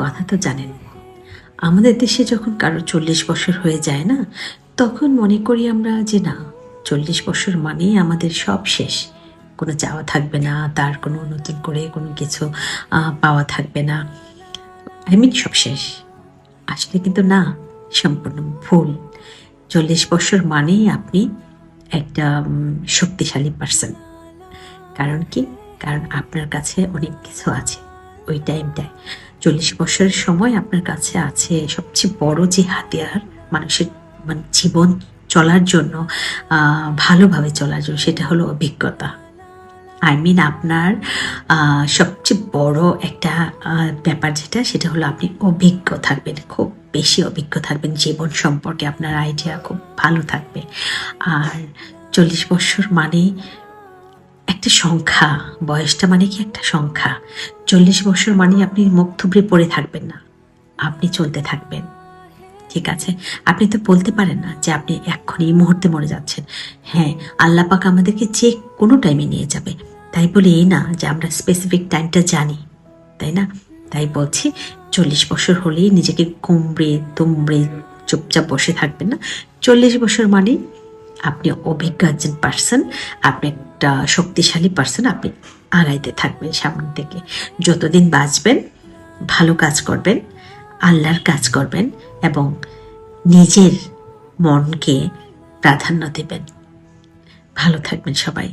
কথা তো জানেন, আমাদের দেশে যখন কারো 40 বছর হয়ে যায় না, তখন মনে করি আমরা যে না, 40 বছর মানেই আমাদের সব শেষ। কোনো চাওয়া থাকবে না, তার কোনো নতুন করে কোনো কিছু পাওয়া থাকবে না। সব শেষ। আসলে কিন্তু না, সম্পূর্ণ ভুল। 40 বছর মানেই আপনি একটা শক্তিশালী পার্সন। কারণ কি? কারণ আপনার কাছে অনেক কিছু আছে ওই টাইমটায়। 40 বছরের সময় আপনার কাছে আছে সবচেয়ে বড় যে হাতিয়ার মানুষের জীবন চলার জন্য, ভালোভাবে চলার জন্য, সেটা হলো অভিজ্ঞতা। আপনার সবচেয়ে বড় একটা ব্যাপার যেটা, সেটা হলো আপনি অভিজ্ঞ থাকবেন, খুব বেশি অভিজ্ঞ থাকবেন জীবন সম্পর্কে, আপনার আইডিয়া খুব ভালো থাকবে। আর 40 বছর মানেই একটা সংখ্যা, বয়সটা মানে কি একটা সংখ্যা। 40 বছর মানে আপনি মুখ থুবড়ে পড়ে থাকবেন না, আপনি চলতে থাকবেন। ঠিক আছে? আপনি তো বলতে পারেন না যে আপনি এক্ষুনি এই মুহূর্তে মরে যাচ্ছেন। হ্যাঁ, আল্লাহ পাক আমাদেরকে যে কোনো টাইমে নিয়ে যাবে, তাই বলে এই না যে আমরা স্পেসিফিক টাইমটা জানি, তাই না? তাই বলছি, 40 বছর হলেই নিজেকে কুমড়ে তুমড়ে চুপচাপ বসে থাকবেন না। 40 বছর মানে আপনি অভিজ্ঞ একজন পার্সন, আপনি একটা শক্তিশালী পার্সন, আপনি আগাইতে থাকবেন সামনের দিকে। যতদিন বাঁচবেন ভালো কাজ করবেন, আল্লাহর কাজ করবেন এবং নিজের মনকে প্রাধান্য দেবেন। ভালো থাকবেন সবাই।